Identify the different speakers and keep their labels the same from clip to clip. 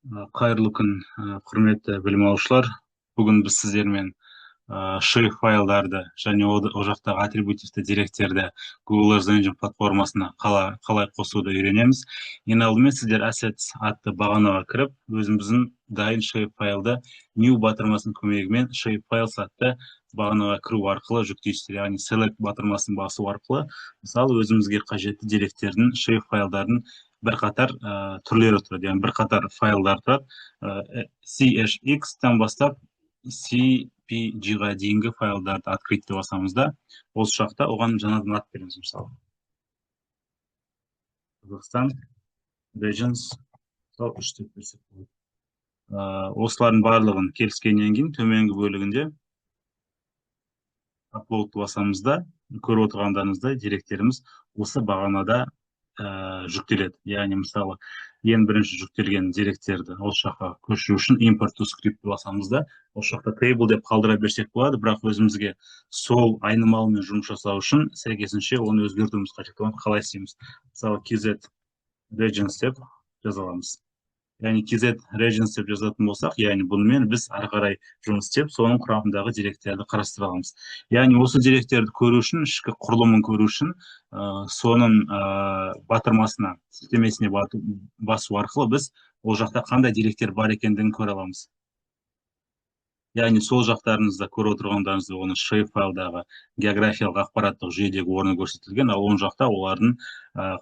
Speaker 1: Қайырлы күн, құрметті білім алушылар. Бүгін біз сіздермен шейп файлдарды және ол жақтағы атрибутивті деректерді Google Earth Engine платформасына қалай қосуды үйренеміз. Ең алдымен сіздер Assets атты бағанаға кіріп, өзіміздің дайын шейп файлды New батырмасының көмегімен шейп файлс атты бағанаға кіру арқылы жүктейсіздер. Яғни Select батырмасын басу арқылы, мысалы, өзімізге қажетті деректердің шейп файлдардың бірқатар түрлері тұрады, яғни бірқатар файлдар тұрады. CHX-тан бастап CPG-ға дейінгі файлдарды открытьті басамыз да, осы жақта оған жаңадан ат береміз. Мысалы, Қазақстан Regions, мысалы, 3 деп берсек болады. Осылардың барлығын келіскеннен кейін төменгі бөлігінде апплоудты басамыз да, көріп отырғандарыңыздай деректеріміз осы бағанада жүктеледі. Яғни, мысалы, ең бірінші жүктелген деректерді осы жаққа көшіру үшін import to script басамыз да, осы жақта table деп қалдыра берсек болады, бірақ өзімізге сол айнымалымен жұмыс жасау үшін сәйкесінше оны өзгертуіміз қажет. Оны қалай істейміз? Мысалы, KZ Regions деп жаза аламыз. Яғни KZ Regions деп жазатын болсақ, яғни бұнымен біз ары қарай жұмыс істеп, соның құрамындағы деректерді қарастыра аламыз. Яғни осы деректерді көру үшін, ішкі құрылымын көру үшін, соның батырмасына, сілтемесіне басу арқылы біз ол жақта қандай деректер бар екендігін көре аламыз. Яғни сол жақтарыңызда көріп отырғандарыңызда оның шейп файлдағы географиялық ақпараттық жүйедегі орны көрсетілген, ал оң жақта олардың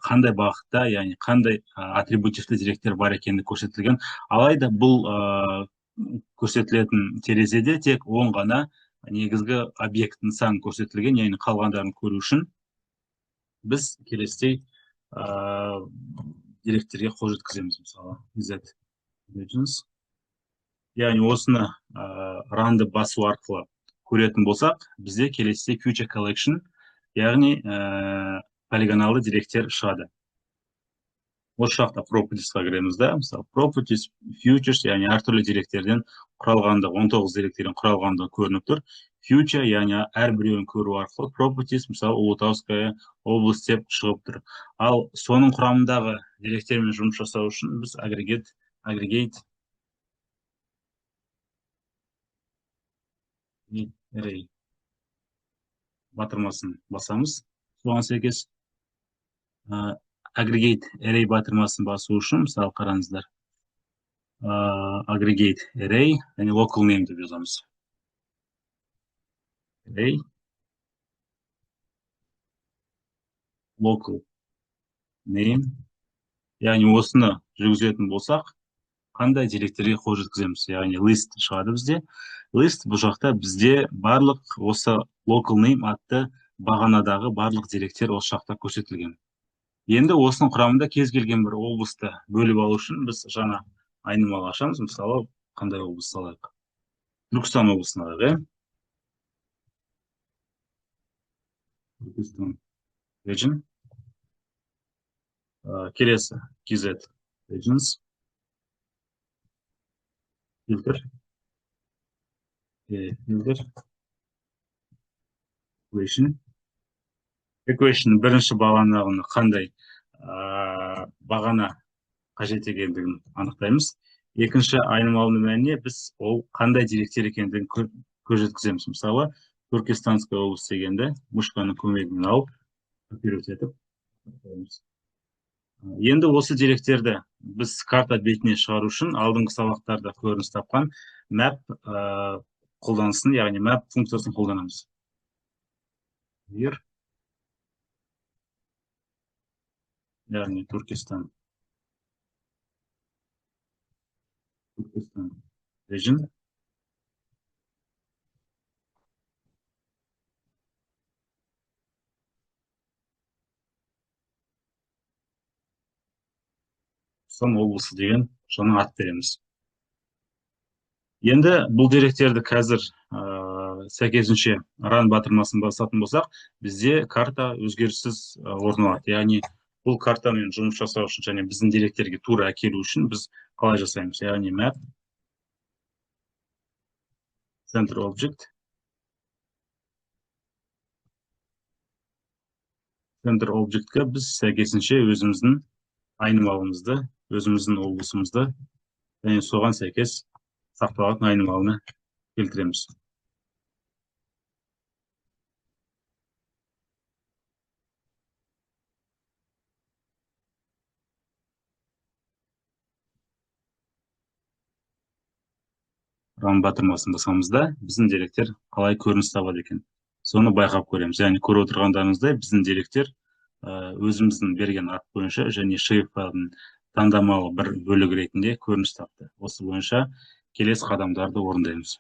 Speaker 1: қандай бағытта, яғни қандай атрибутивті деректер бар екені көрсетілген. Алайда бұл көрсетілетін терезеде тек оң ғана негізгі объект нысан көрсетілген, яғни қалғандарын көру үшін біз келесідей деректерге қол жеткіземіз. Мысалы, KZ Regions. Яғни осыны ранды басу арқылы көретін болсақ, бізде келесіде Future Collection, яғни полигоналды деректер шығады. Осы жақта Properties'қа кіреміз да, мысалы, Properties, Futures, яғни әртүрлі деректерден құралғанды, 19 деректерден құралғанды көрініп тұр. Future, яғни әрбіреуін көру арқылы Properties, мысалы, Ұлытауская область деп шығып тұр. Ал соның құрамындағы деректермен жұмыс жасау үшін біз Aggregate Array батырмасын басамыз. Соған сәйкес Aggregate Array батырмасын басу үшін, мысалы, қараңыздар, Aggregate Array, және Local Name деп жазамыз. Array Local Name, яғни осыны жүргізетін болсақ, қандай деректерге қол жеткіземіз? Яғни list шығады бізде. List бұл жақта бізде барлық осы local name атты бағанадағы барлық деректер осы жақта көрсетілген. Енді осының құрамында кез келген бір облысты бөліп алу үшін біз жаңа айнымалы ашамыз. Мысалы, қандай облыс алайық? Түркістан облысын алайық, Түркістан Region. Келесі KZ Regions. Filter. Equation бірінші бағанағыны қандай бағана қажет екендігін анықтаймыз. Екінші айнымалының мәніне біз ол қандай деректер екендігін көз жеткіземіз. Мысалы, Түркістанская облыс дегенді мышканың көмегімен алып, оперировать етіп. Енді осы деректерді біз карта бетіне шығару үшін алдыңғы сабақтарда көрініс тапқан map қолданысын, яғни map функциясын қолданамыз. Яғни Түркістан Region. Түркістан облысы деген жаңа ат береміз. Енді бұл деректерді қазір сәйкесінше ран батырмасын басатын болсақ, бізде карта өзгеріссіз орналады. Яғни бұл картамен жұмыс жасау үшін және біздің деректерге тура әкелу үшін біз қалай жасаймыз? Яғни map center object. Center object'қа біз сәйкесінше өзіміздің айнымалымызды, өзіміздің облысымызды және соған сәйкес сақталатын айнымалыны келтіреміз. Раман батырмасын басамызда біздің деректер қалай көрініс табады екен. Соны байқап көреміз. Яғни көріп отырғандарыңыздай біздің деректер өзіміздің берген ат бойынша және шрифт файлдың таңдамалы бір бөлігі ретінде көрініс тапты. Осы бойынша келесі қадамдарды орындаймыз.